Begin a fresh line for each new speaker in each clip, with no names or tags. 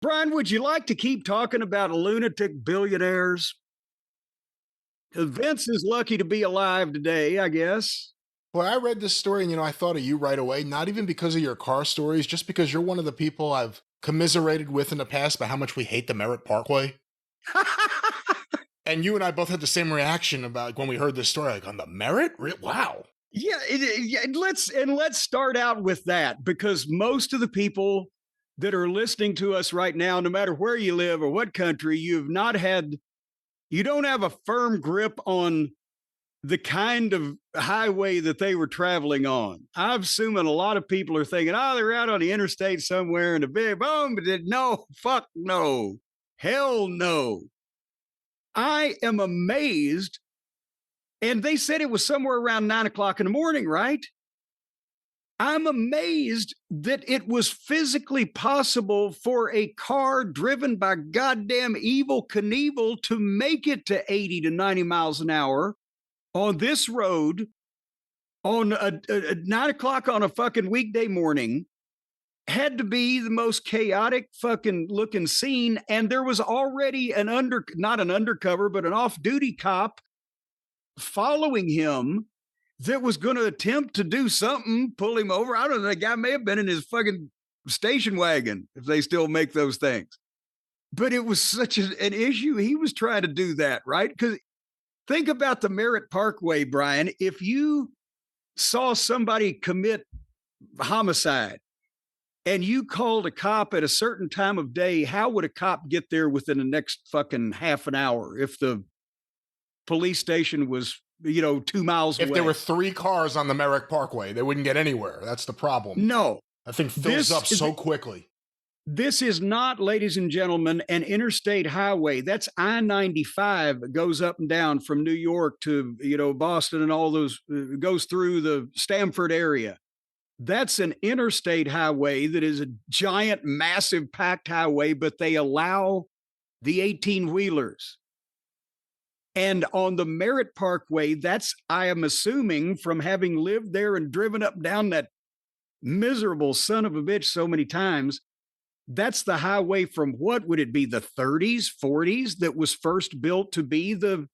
Brian, would you like to keep talking about lunatic billionaires? Vince is lucky to be alive today, I guess.
Well, I read this story and, I thought of you right away, not even because of your car stories, just because you're one of the people I've commiserated with in the past about how much we hate the Merritt Parkway. And you and I both had the same reaction about when we heard this story, like on the Merritt? Wow.
Yeah, let's start out with that because most of the people that are listening to us right now, no matter where you live or what country, you don't have a firm grip on the kind of highway that they were traveling on. I'm assuming a lot of people are thinking, oh, they're out on the interstate somewhere in a big boom, but no, fuck no, hell no. I am amazed. And they said it was somewhere around 9 o'clock in the morning, right? I'm amazed that it was physically possible for a car driven by goddamn Evil Knievel to make it to 80 to 90 miles an hour on this road on a 9 o'clock on a fucking weekday morning. Had to be the most chaotic fucking looking scene. And there was already not an undercover, but an off-duty cop following him that was going to attempt to do something, pull him over. I don't know. The guy may have been in his fucking station wagon if they still make those things. But it was such an issue. He was trying to do that, right? Because think about the Merritt Parkway, Brian. If you saw somebody commit homicide and you called a cop at a certain time of day, how would a cop get there within the next fucking half an hour if the police station was 2 miles away?
If there were 3 cars on the Merritt Parkway, they wouldn't get anywhere. That's the problem.
No.
That thing fills up so quickly.
This is not, ladies and gentlemen, an interstate highway. That's I-95 goes up and down from New York to, Boston and all those, goes through the Stamford area. That's an interstate highway that is a giant, massive packed highway, but they allow the 18-wheelers. And on the Merritt Parkway, that's, I am assuming from having lived there and driven up and down that miserable son of a bitch so many times, that's the highway from what would it be, the 30s, 40s that was first built to be the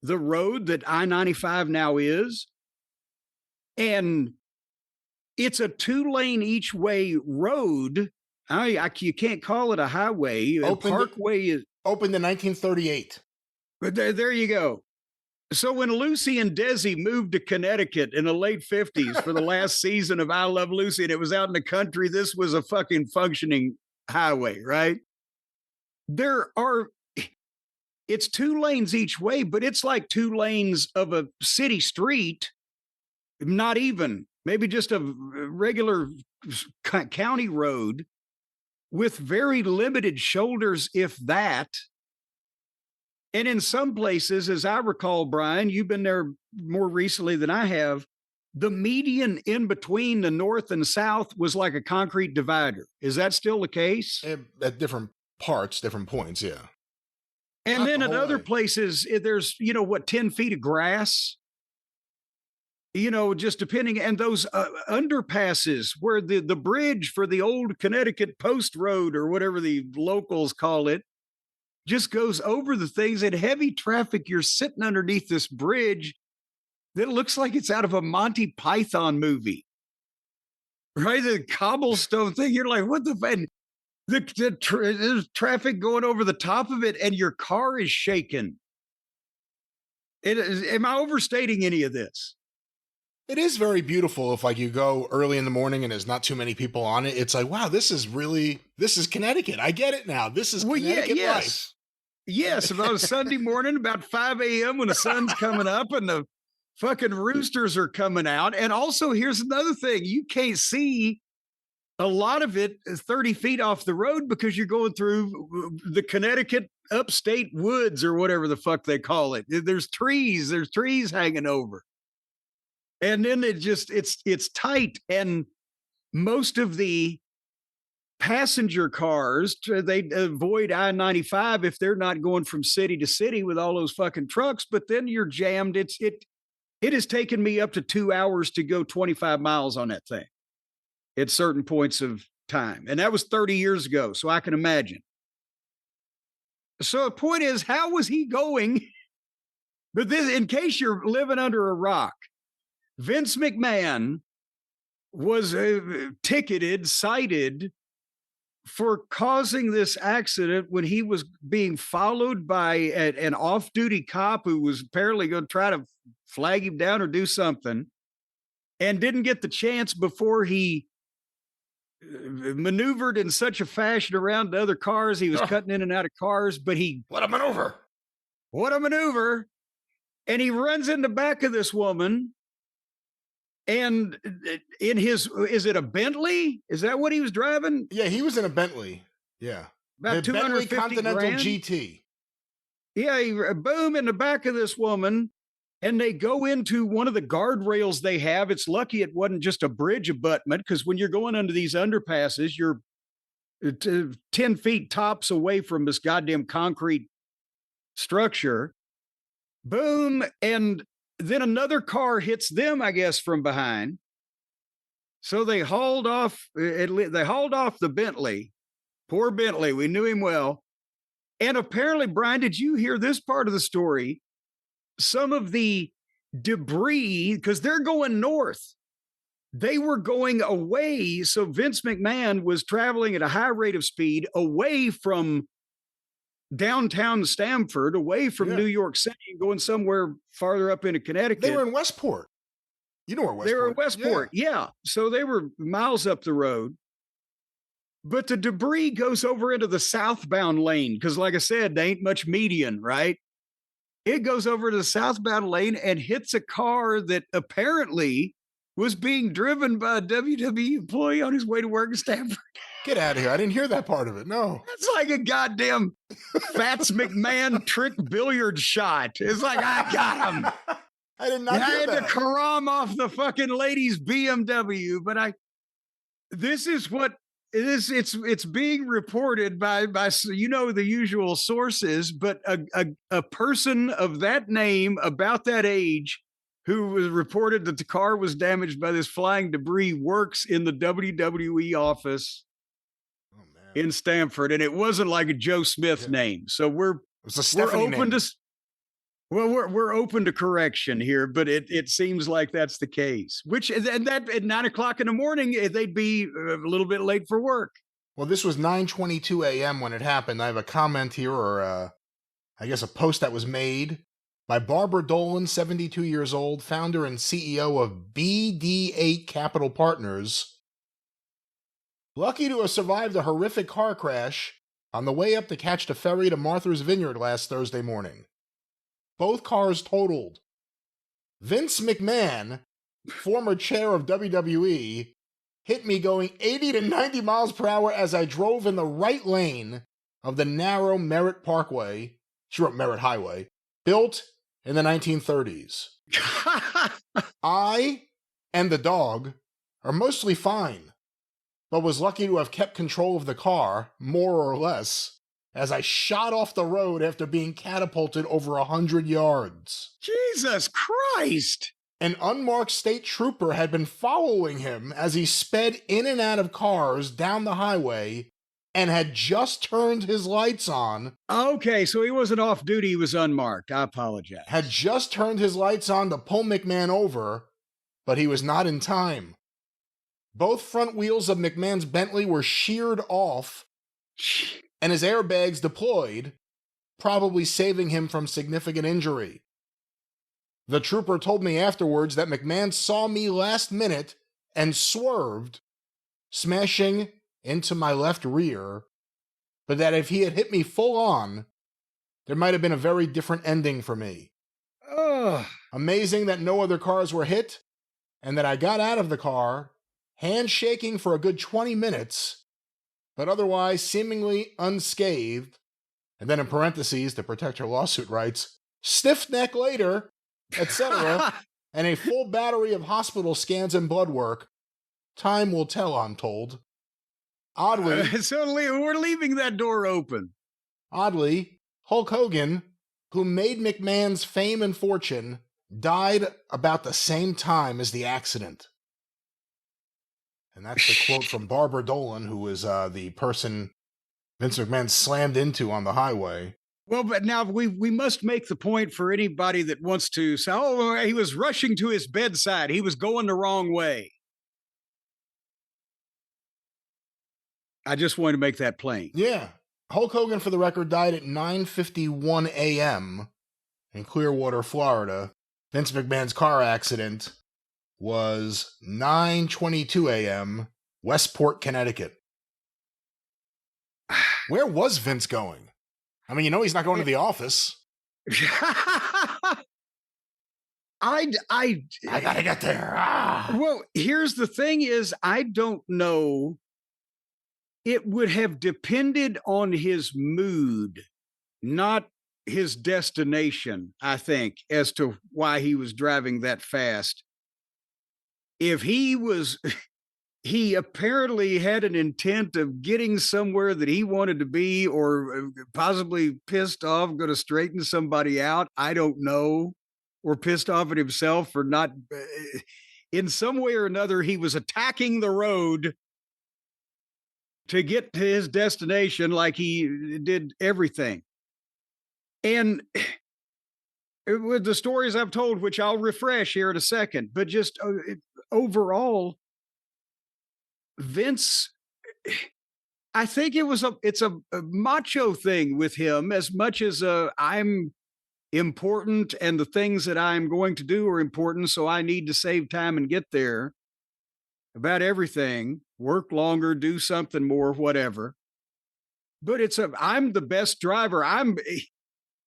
road that I-95 now is. And it's a 2-lane each way road. You can't call it a highway. A parkway is
opened in 1938.
But there you go. So when Lucy and Desi moved to Connecticut in the late 50s for the last season of I Love Lucy, and it was out in the country, this was a fucking functioning highway, right? It's 2 lanes each way, but it's like 2 lanes of a city street, not even, maybe just a regular county road with very limited shoulders, if that. And in some places, as I recall, Brian, you've been there more recently than I have, the median in between the north and south was like a concrete divider. Is that still the case?
At different parts, different points, yeah.
And then at other places, there's, 10 feet of grass? Just depending, and those underpasses where the bridge for the old Connecticut Post Road or whatever the locals call it, just goes over the things. In heavy traffic, you're sitting underneath this bridge that looks like it's out of a Monty Python movie, right? The cobblestone thing. You're like, what the fuck? There's traffic going over the top of it and your car is shaking. Am I overstating any of this?
It is very beautiful if you go early in the morning and there's not too many people on it. It's like, wow, this is Connecticut. I get it now. This is Connecticut life.
Yes, about a Sunday morning, about 5 a.m. when the sun's coming up and the fucking roosters are coming out. And also, here's another thing. You can't see a lot of it 30 feet off the road because you're going through the Connecticut upstate woods or whatever the fuck they call it. There's trees hanging over. And then it's tight. And most of the passenger cars, they avoid I-95 if they're not going from city to city with all those fucking trucks, but then you're jammed. It has taken me up to 2 hours to go 25 miles on that thing at certain points of time. And that was 30 years ago. So I can imagine. So the point is, how was he going? But this, in case you're living under a rock, Vince McMahon was cited for causing this accident when he was being followed by an off-duty cop who was apparently going to try to flag him down or do something, and didn't get the chance before he maneuvered in such a fashion around the other cars. He was cutting in and out of cars, but
what a maneuver.
What a maneuver. And he runs in the back of this woman. And in his, is it a Bentley? Is that what he was driving?
Yeah, he was in a Bentley. Yeah.
About
the Bentley Continental
grand.
GT.
Yeah, he, boom, in the back of this woman. And they go into one of the guardrails they have. It's lucky it wasn't just a bridge abutment, because when you're going under these underpasses, you're 10 feet tops away from this goddamn concrete structure. Boom. And then another car hits them, I guess, from behind. So they hauled off. They hauled off the Bentley. Poor Bentley. We knew him well. And apparently, Brian, did you hear this part of the story? Some of the debris, because they're going north, they were going away. So Vince McMahon was traveling at a high rate of speed away from downtown Stamford, away from New York City, going somewhere farther up into Connecticut.
They were in Westport. You know where Westport is.
They were in Westport, yeah. So they were miles up the road. But the debris goes over into the southbound lane because, like I said, there ain't much median, right? It goes over to the southbound lane and hits a car that apparently was being driven by a WWE employee on his way to work in Stamford.
Get out of here. I didn't hear that part of it. No.
That's like a goddamn Fats McMahon trick billiard shot. It's like, I got him.
I did not hear
I had
that.
to karam off the fucking lady's BMW, but this is what it is. It's being reported by the usual sources, but a person of that name about that age who was reported that the car was damaged by this flying debris works in the WWE office in Stamford, and it wasn't like a Joe Smith name. So we're open to we're open to correction here, but it seems like that's the case. Which and that at 9 o'clock in the morning, they'd be a little bit late for work.
Well, this was 9:22 a.m. when it happened. I have a comment here, or I guess a post that was made by Barbara Dolan, 72 years old, founder and CEO of BD8 Capital Partners. Lucky to have survived a horrific car crash on the way up to catch the ferry to Martha's Vineyard last Thursday morning. Both cars totaled. Vince McMahon, former chair of WWE, hit me going 80 to 90 miles per hour as I drove in the right lane of the narrow Merritt Parkway, she wrote Merritt Highway, built in the 1930s. I and the dog are mostly fine, but was lucky to have kept control of the car, more or less, as I shot off the road after being catapulted over 100 yards.
Jesus Christ!
An unmarked state trooper had been following him as he sped in and out of cars down the highway and had just turned his lights on.
Okay, so he wasn't off duty, he was unmarked. I apologize.
Had just turned his lights on to pull McMahon over, but he was not in time. Both front wheels of McMahon's Bentley were sheared off and his airbags deployed, probably saving him from significant injury. The trooper told me afterwards that McMahon saw me last minute and swerved, smashing into my left rear, but that if he had hit me full on, there might have been a very different ending for me. Amazing that no other cars were hit, and that I got out of the car, handshaking for a good 20 minutes, but otherwise seemingly unscathed. And then in parentheses, to protect her lawsuit rights, stiff neck later, etc., and a full battery of hospital scans and blood work. Time will tell, I'm told. Oddly,
so we're leaving that door open.
Oddly, Hulk Hogan, who made McMahon's fame and fortune, died about the same time as the accident. And that's the quote from Barbara Dolan, who was the person Vince McMahon slammed into on the highway.
Well, but now we must make the point for anybody that wants to say, oh, he was rushing to his bedside. He was going the wrong way. I just wanted to make that plain.
Yeah. Hulk Hogan, for the record, died at 9:51 a.m. in Clearwater, Florida. Vince McMahon's car accident was 9:22 a.m., Westport, Connecticut. Where was Vince going? I mean, he's not going to the office.
I
gotta get there. Ah.
Well, here's the thing is, I don't know. It would have depended on his mood, not his destination, I think, as to why he was driving that fast. If he apparently had an intent of getting somewhere that he wanted to be, or possibly pissed off, going to straighten somebody out. I don't know. Or pissed off at himself for not, in some way or another, he was attacking the road to get to his destination like he did everything. And with the stories I've told, which I'll refresh here in a second, but just overall, Vince, I think it's a macho thing with him as much as I'm important and the things that I'm going to do are important. So I need to save time and get there. About everything, work longer, do something more, whatever. But I'm the best driver.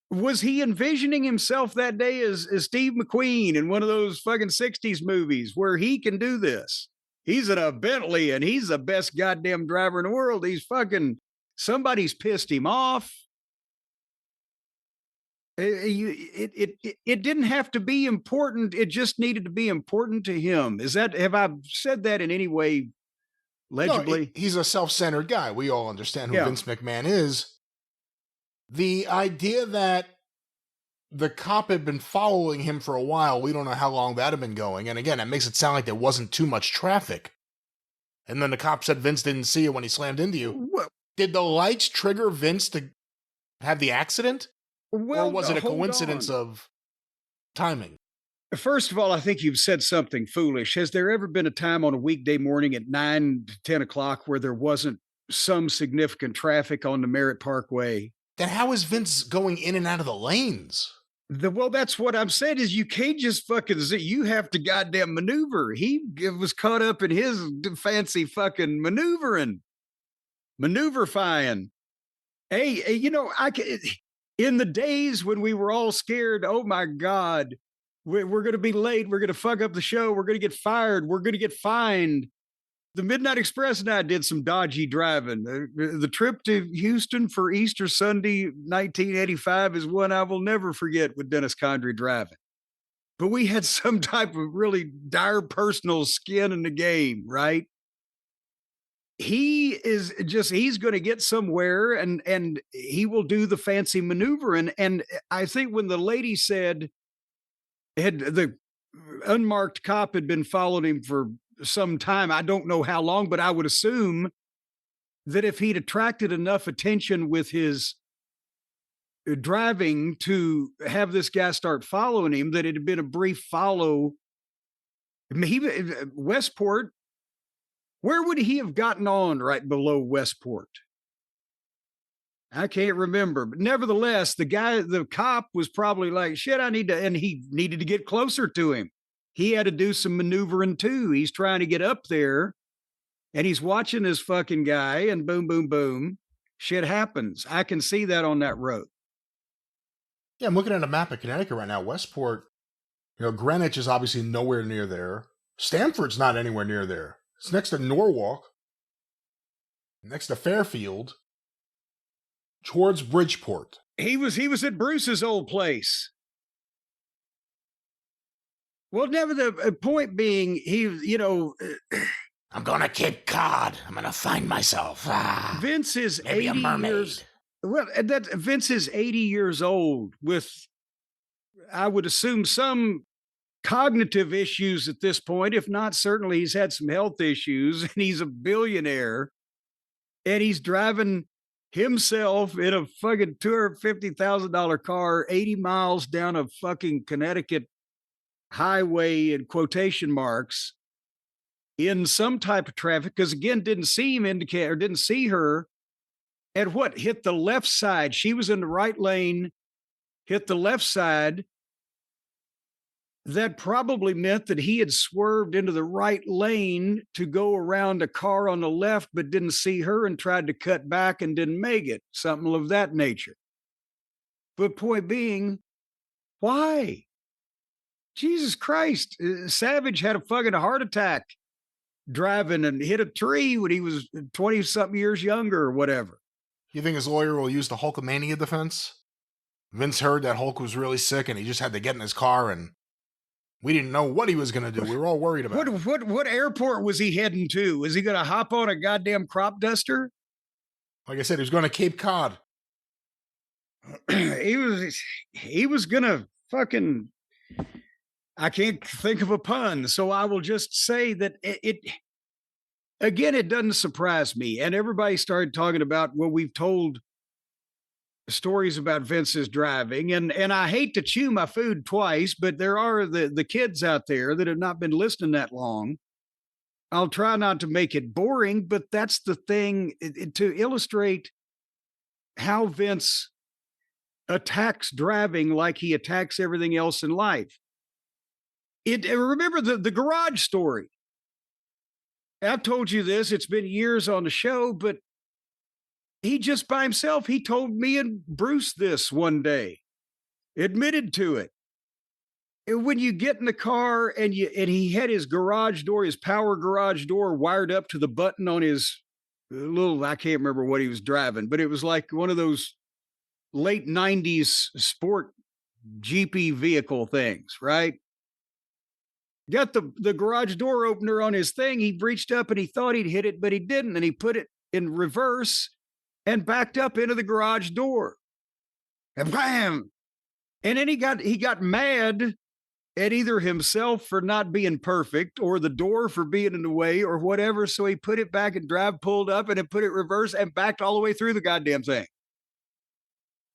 Was he envisioning himself that day as Steve McQueen in one of those fucking 60s movies where he can do this? He's in a Bentley and he's the best goddamn driver in the world. Somebody's pissed him off. It didn't have to be important. It just needed to be important to him. Have I said that in any way legibly?
No, he's a self-centered guy. We all understand who Vince McMahon is. The idea that the cop had been following him for a while, we don't know how long that had been going. And again, it makes it sound like there wasn't too much traffic. And then the cop said Vince didn't see it when he slammed into you.
Well,
did the lights trigger Vince to have the accident?
Well,
or was it a coincidence of timing?
First of all, I think you've said something foolish. Has there ever been a time on a weekday morning at 9 to 10 o'clock where there wasn't some significant traffic on the Merritt Parkway?
Then how is Vince going in and out of the lanes?
Well, that's what I'm saying is you can't just you have to goddamn maneuver. He was caught up in his fancy fucking maneuverifying. Hey, in the days when we were all scared, oh my God, we're going to be late. We're going to fuck up the show. We're going to get fired. We're going to get fined. The Midnight Express and I did some dodgy driving. The trip to Houston for Easter Sunday, 1985 is one I will never forget with Dennis Condrey driving. But we had some type of really dire personal skin in the game, right? He's going to get somewhere and he will do the fancy maneuvering. And I think when the lady said the unmarked cop had been following him for some time, I don't know how long, but I would assume that if he'd attracted enough attention with his driving to have this guy start following him, that it had been a brief follow. Westport, where would he have gotten on right below Westport? I can't remember, but nevertheless, the cop was probably like, shit, and he needed to get closer to him. He had to do some maneuvering too. He's trying to get up there and he's watching this fucking guy and boom, boom, boom. Shit happens. I can see that on that road.
Yeah, I'm looking at a map of Connecticut right now. Westport, Greenwich is obviously nowhere near there. Stamford's not anywhere near there. It's next to Norwalk, next to Fairfield, towards Bridgeport.
He was at Bruce's old place. Well, never the point being,
I'm going to Cape Cod. I'm going to find myself.
Vince is
maybe
80
a mermaid.
Years. Well, Vince is 80 years old with, I would assume, some cognitive issues at this point. If not, certainly he's had some health issues, and he's a billionaire, and he's driving himself in a fucking $250,000 car 80 miles down a fucking Connecticut highway in quotation marks in some type of traffic, because again, didn't see him indicate or didn't see her, and what, hit the left side. She was in the right lane, hit the left side. That probably meant that he had swerved into the right lane to go around a car on the left, but didn't see her and tried to cut back and didn't make it, something of that nature. But point being, why? Jesus Christ, Savage had a fucking heart attack driving and hit a tree when he was 20-something years younger or whatever.
You think his lawyer will use the Hulkamania defense? Vince heard that Hulk was really sick and he just had to get in his car, and we didn't know what he was going to do. We were all worried about it.
What airport was he heading to? Was he going to hop on a goddamn crop duster?
Like I said, he was going to Cape Cod.
He was going to fucking, I can't think of a pun, so I will just say that it doesn't surprise me. And everybody started talking about, well, we've told stories about Vince's driving, and I hate to chew my food twice, but there are the kids out there that have not been listening that long. I'll try not to make it boring, but that's the thing, to illustrate how Vince attacks driving like he attacks everything else in life. Remember the garage story. I've told you this, it's been years on the show, but he just by himself, he told me and Bruce this one day, admitted to it. And when you get in the car and he had his garage door, his power garage door wired up to the button on his little, I can't remember what he was driving, but it was like one of those late 90s sport Jeepy vehicle things, right? Got the garage door opener on his thing. He reached up and he thought he'd hit it, but he didn't. And he put it in reverse and backed up into the garage door. And bam! And then he got mad at either himself for not being perfect or the door for being in the way or whatever. So he put it back and pulled up and then put it reverse and backed all the way through the goddamn thing.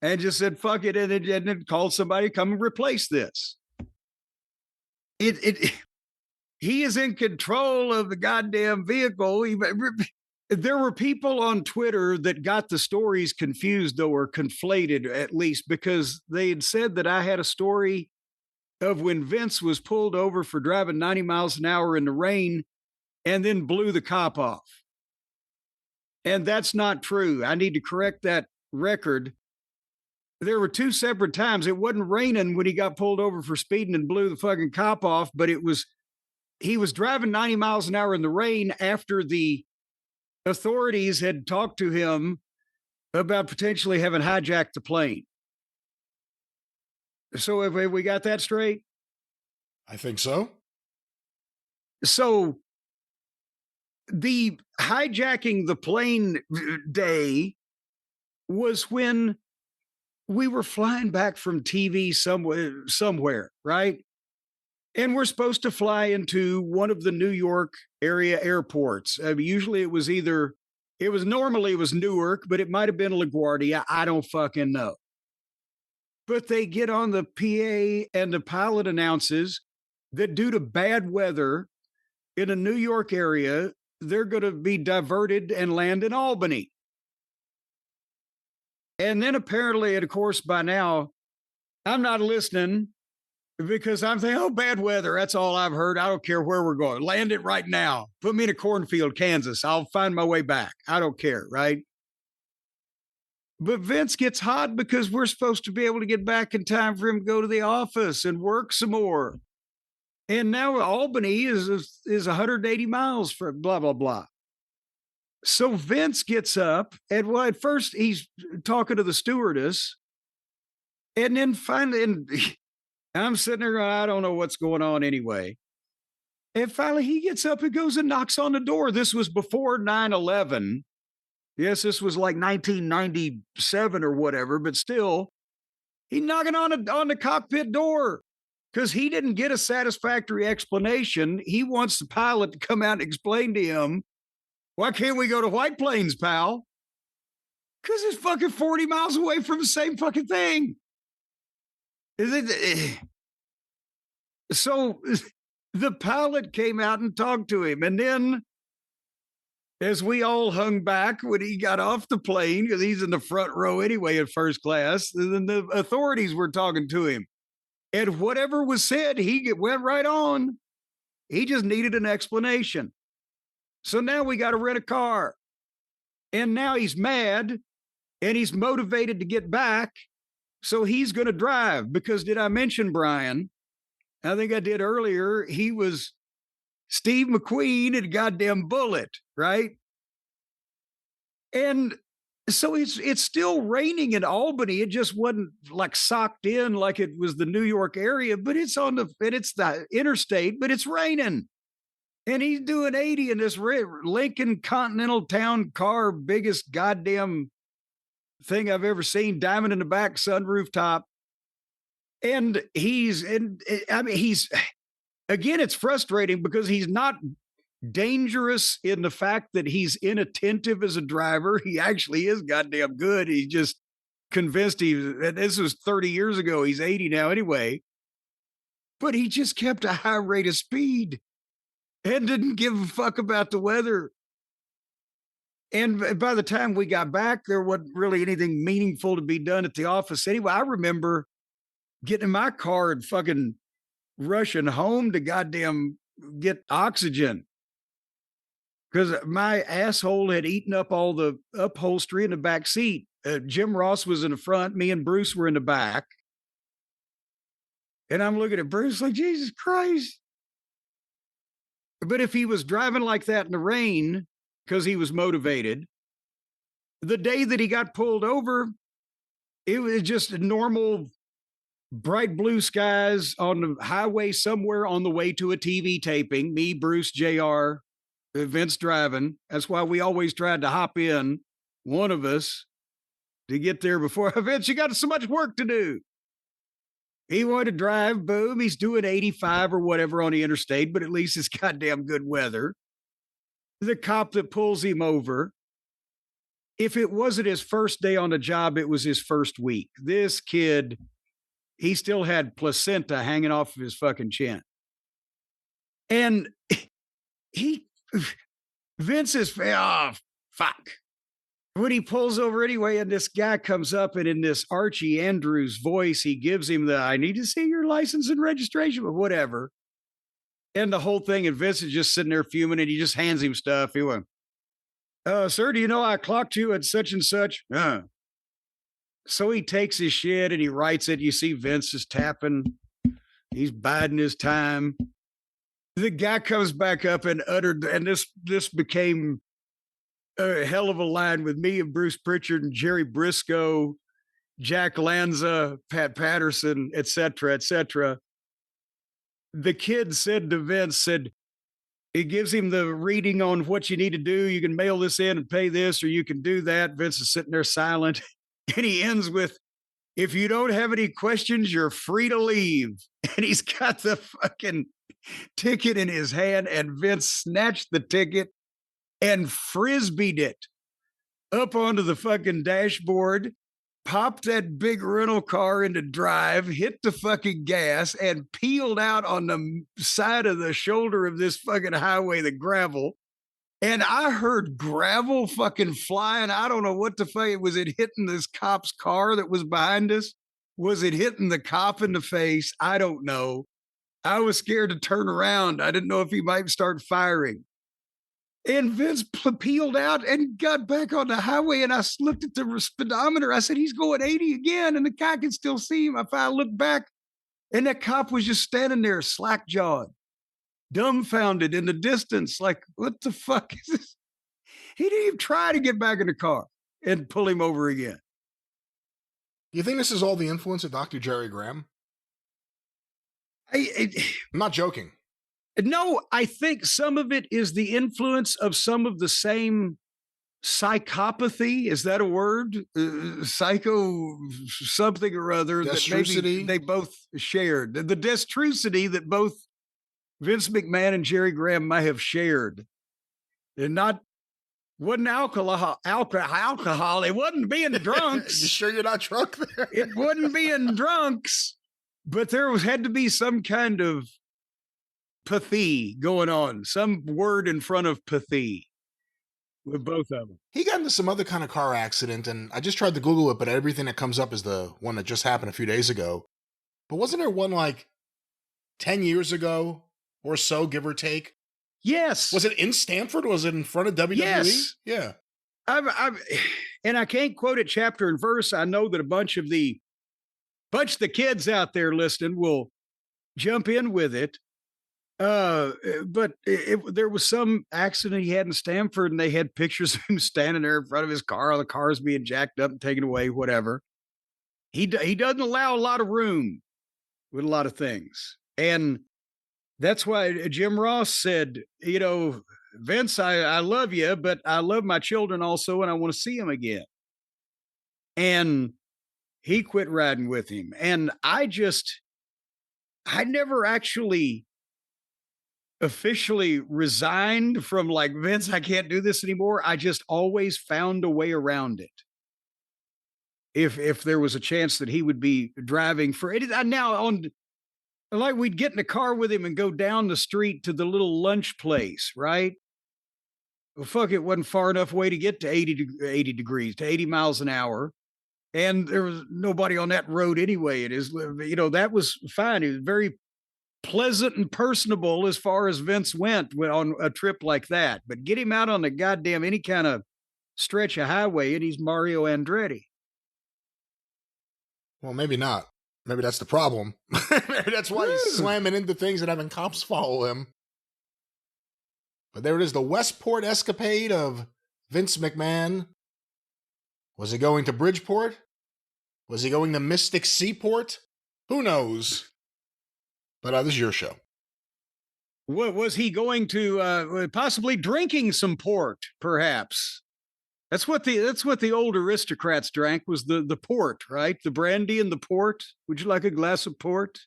And just said, fuck it. And then called somebody to come and replace this. He is in control of the goddamn vehicle. There were people on Twitter that got the stories confused, though, or conflated at least, because they had said that I had a story of when Vince was pulled over for driving 90 miles an hour in the rain and then blew the cop off. And that's not true. I need to correct that record. There were two separate times. It wasn't raining when he got pulled over for speeding and blew the fucking cop off, but he was driving 90 miles an hour in the rain after the authorities had talked to him about potentially having hijacked the plane. So have we got that straight?
I think so.
So the hijacking the plane day was when we were flying back from TV somewhere, right? And we're supposed to fly into one of the New York area airports. Usually it was normally Newark, but it might have been LaGuardia. I don't fucking know. But they get on the PA and the pilot announces that due to bad weather in a New York area, they're going to be diverted and land in Albany. And then apparently, and of course, by now, I'm not listening because I'm thinking, oh, bad weather. That's all I've heard. I don't care where we're going. Land it right now. Put me in a cornfield, Kansas. I'll find my way back. I don't care, right? But Vince gets hot because we're supposed to be able to get back in time for him to go to the office and work some more. And now Albany is 180 miles from blah, blah, blah. So Vince gets up, and well, at first he's talking to the stewardess. And then finally, and I'm sitting there going, I don't know what's going on anyway. And finally he gets up and goes and knocks on the door. This was before 9/11. Yes, this was like 1997 or whatever, but still, he's knocking on the cockpit door. because he didn't get a satisfactory explanation. He wants the pilot to come out and explain to him, why can't we go to White Plains, pal? Because it's fucking 40 miles away from the same fucking thing. So the pilot came out and talked to him. And then, as we all hung back when he got off the plane, because he's in the front row anyway in first class, and then the authorities were talking to him. And whatever was said, went right on. He just needed an explanation. So now we got to rent a car. And now he's mad and he's motivated to get back. So he's going to drive because, did I mention, Brian? I think I did earlier. He was Steve McQueen and goddamn Bullet, right? And so it's still raining in Albany. It just wasn't like socked in like it was the New York area, but it's the interstate, but it's raining. And he's doing 80 in this Lincoln Continental Town car, biggest goddamn thing I've ever seen, diamond in the back, sunroof top. And again, it's frustrating because he's not dangerous in the fact that he's inattentive as a driver. He actually is goddamn good. He's just convinced this was 30 years ago. He's 80 now anyway. But he just kept a high rate of speed and didn't give a fuck about the weather. And by the time we got back, there wasn't really anything meaningful to be done at the office anyway. I remember getting in my car and fucking rushing home to goddamn get oxygen because my asshole had eaten up all the upholstery in the back seat. Jim Ross was in the front. Me and Bruce were in the back. And I'm looking at Bruce like, Jesus Christ. But if he was driving like that in the rain because he was motivated, the day that he got pulled over, it was just a normal bright blue skies on the highway somewhere on the way to a TV taping. Me, Bruce, JR, Vince driving. That's why we always tried to hop in, one of us, to get there before. Vince, you got so much work to do. He wanted to drive, boom, he's doing 85 or whatever on the interstate, but at least it's goddamn good weather. The cop that pulls him over, if it wasn't his first day on the job, it was his first week. This kid, he still had placenta hanging off of his fucking chin. And Vince is, fuck. When he pulls over anyway, and this guy comes up, and in this Archie Andrews voice, he gives him I need to see your license and registration, but whatever. And the whole thing, and Vince is just sitting there fuming, and he just hands him stuff. He went, sir, do you know I clocked you at such and such? So he takes his shit and he writes it. You see Vince is tapping. He's biding his time. The guy comes back up and uttered, and this became a hell of a line with me and Bruce Pritchard and Jerry Briscoe, Jack Lanza, Pat Patterson, et cetera, et cetera. The kid said to Vince, it gives him the reading on what you need to do. You can mail this in and pay this, or you can do that. Vince is sitting there silent. And he ends with, if you don't have any questions, you're free to leave. And he's got the fucking ticket in his hand, and Vince snatched the ticket and frisbeed it up onto the fucking dashboard, popped that big rental car into drive, hit the fucking gas, and peeled out on the side of the shoulder of this fucking highway, the gravel. And I heard gravel fucking flying. I don't know what the fuck. Was it hitting this cop's car that was behind us? Was it hitting the cop in the face? I don't know. I was scared to turn around. I didn't know if he might start firing. And Vince peeled out and got back on the highway. And I looked at the speedometer. I said, he's going 80 again. And the guy can still see him. If I look back, and that cop was just standing there slack-jawed, dumbfounded in the distance. Like, what the fuck is this? He didn't even try to get back in the car and pull him over again.
Do you think this is all the influence of Dr. Jerry Graham? I'm not joking.
No, I think some of it is the influence of some of the same psychopathy. Is that a word? Psycho something or other that maybe they both shared. The destrucity that both Vince McMahon and Jerry Graham might have shared. And wasn't alcohol. It wasn't being drunks.
You sure you're not drunk there?
It wasn't being drunks, but there had to be some kind of pathy going on, some word in front of pathy with both of them.
He got into some other kind of car accident, and I just tried to Google it, but everything that comes up is the one that just happened a few days ago. But wasn't there one like 10 years ago or so, give or take?
Yes.
Was it in Stamford? Was it in front of WWE?
Yes.
Yeah.
And I can't quote it chapter and verse. I know that a bunch of the kids out there listening will jump in with it. But there was some accident he had in Stamford, and they had pictures of him standing there in front of his car. All the cars being jacked up and taken away, whatever. He doesn't allow a lot of room with a lot of things. And that's why Jim Ross said, Vince, I love you, but I love my children also, and I want to see them again. And he quit riding with him. And I never actually officially resigned from like, Vince, I can't do this anymore. I just always found a way around it. If there was a chance that he would be driving for it. Now like we'd get in the car with him and go down the street to the little lunch place, right? Well, fuck, it wasn't far enough away to get to 80 degrees, to 80 miles an hour. And there was nobody on that road anyway. It is, that was fine. It was very pleasant and personable as far as Vince went on a trip like that. But get him out on the goddamn any kind of stretch of highway and he's Mario Andretti.
Well, maybe not. Maybe that's the problem. Maybe that's why he's slamming into things and having cops follow him. But there it is, the Westport escapade of Vince McMahon. Was he going to Bridgeport? Was he going to Mystic Seaport? Who knows? But this is your show.
What was he going to possibly drinking some port, perhaps? That's what the old aristocrats drank, was the port, right? The brandy and the port. Would you like a glass of port?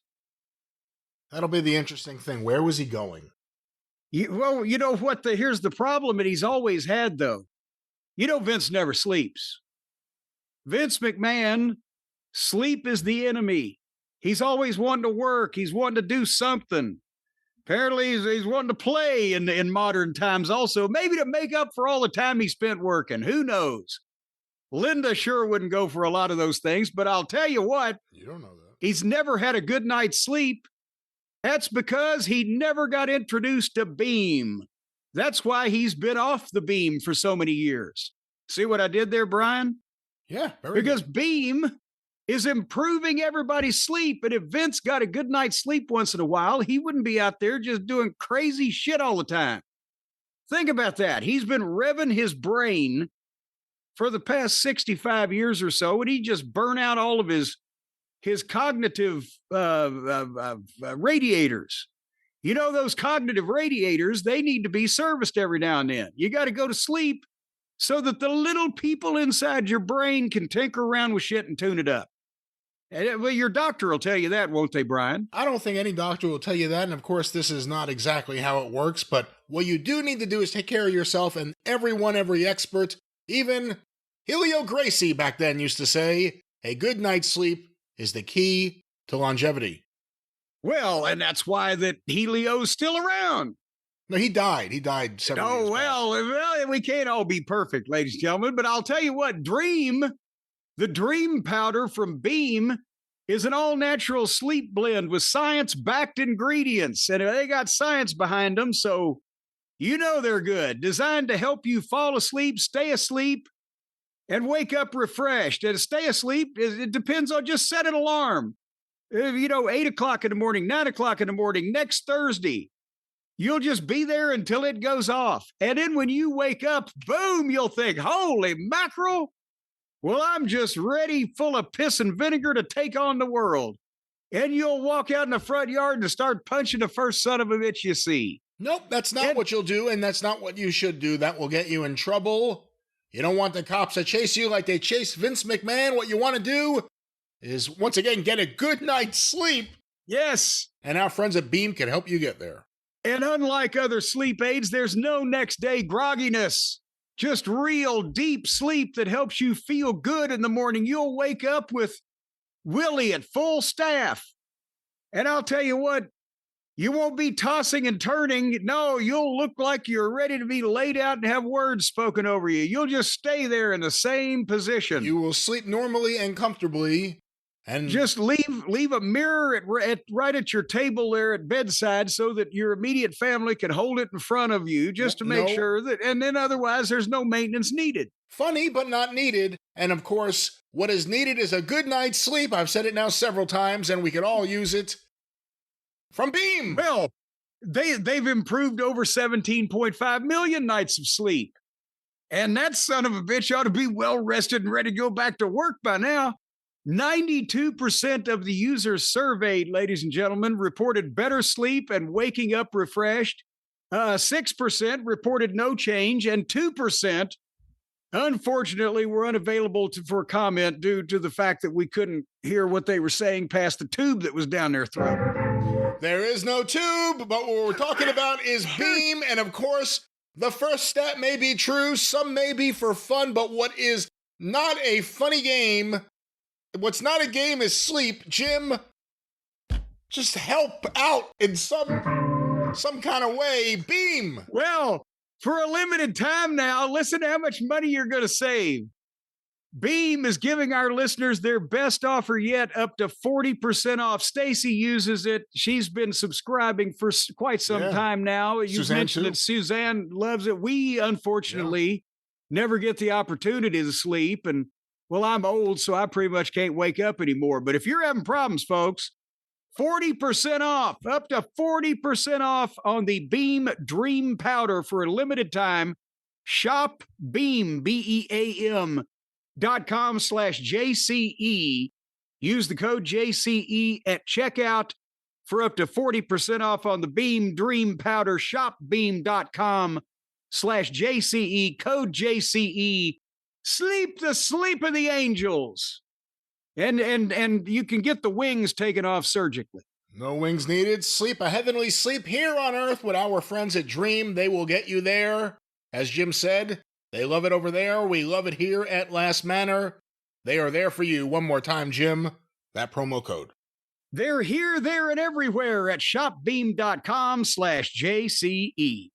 That'll be the interesting thing. Where was he going?
Well, you know what? Here's the problem that he's always had, though. Vince never sleeps. Vince McMahon, sleep is the enemy. He's always wanting to work. He's wanting to do something. Apparently, he's wanting to play in modern times also, maybe to make up for all the time he spent working. Who knows? Linda sure wouldn't go for a lot of those things, but I'll tell you what.
You don't know that.
He's never had a good night's sleep. That's because he never got introduced to Beam. That's why he's been off the beam for so many years. See what I did there, Brian?
Yeah,
because good. Beam is improving everybody's sleep. And if Vince got a good night's sleep once in a while, he wouldn't be out there just doing crazy shit all the time. Think about that. He's been revving his brain for the past 65 years or so, and he just burn out all of his cognitive radiators. Those cognitive radiators, they need to be serviced every now and then. You got to go to sleep so that the little people inside your brain can tinker around with shit and tune it up. Well, your doctor will tell you that, won't they, Brian?
I don't think any doctor will tell you that. And of course, this is not exactly how it works. But what you do need to do is take care of yourself. And every expert, even Helio Gracie back then used to say, a good night's sleep is the key to longevity.
Well, and that's why that Helio's still around.
No, he died. He died several years back.
Well, we can't all be perfect, ladies and gentlemen. But I'll tell you what, the Dream powder from Beam is an all-natural sleep blend with science-backed ingredients. And they got science behind them, so they're good. Designed to help you fall asleep, stay asleep, and wake up refreshed. And to stay asleep, it depends on just set an alarm. 8 o'clock in the morning, 9 o'clock in the morning, next Thursday. You'll just be there until it goes off. And then when you wake up, boom, you'll think, holy mackerel. Well, I'm just ready, full of piss and vinegar to take on the world. And you'll walk out in the front yard and start punching the first son of a bitch you see.
Nope, that's not what you'll do, and that's not what you should do. That will get you in trouble You don't want the cops to chase you like they chased Vince McMahon. What you want to do is, once again, get a good night's sleep.
Yes.
And our friends at Beam can help you get there.
And unlike other sleep aids, there's no next day grogginess. Just real deep sleep that helps you feel good in the morning. You'll wake up with Willie at full staff. And I'll tell you what, you won't be tossing and turning. No, you'll look like you're ready to be laid out and have words spoken over you. You'll just stay there in the same position.
You will sleep normally and comfortably. And
just leave a mirror right at your table there at bedside so that your immediate family can hold it in front of you just to make sure that, and then otherwise there's no maintenance needed.
Funny, but not needed. And of course, what is needed is a good night's sleep. I've said it now several times, and we can all use it. From Beam.
Well, they've improved over 17.5 million nights of sleep. And that son of a bitch ought to be well rested and ready to go back to work by now. 92% of the users surveyed, ladies and gentlemen, reported better sleep and waking up refreshed. 6% reported no change, and 2%, unfortunately, were unavailable for comment due to the fact that we couldn't hear what they were saying past the tube that was down their throat.
There is no tube, but what we're talking about is Beam. And of course, the first stat may be true, some may be for fun, but what is not a funny game, what's not a game is sleep. Jim, just help out in some kind of way. Beam.
Well, for a limited time now, listen to how much money you're going to save. Beam is giving our listeners their best offer yet, up to 40% off. Stacy uses it. She's been subscribing for quite some time now. You mentioned that Suzanne loves it. We, unfortunately, never get the opportunity to sleep. And, well, I'm old, so I pretty much can't wake up anymore. But if you're having problems, folks, 40% off, up to 40% off on the Beam Dream Powder for a limited time. Shop Beam, BEAM. .com/JCE. Use the code JCE at checkout for up to 40% off on the Beam Dream Powder. Shopbeam.com/JCE. Code JCE. Sleep the sleep of the angels. And you can get the wings taken off surgically.
No wings needed. Sleep a heavenly sleep here on Earth with our friends at Dream. They will get you there. As Jim said, they love it over there. We love it here at Last Manor. They are there for you. One more time, Jim, that promo code.
They're here, there, and everywhere at shopbeam.com/JCE.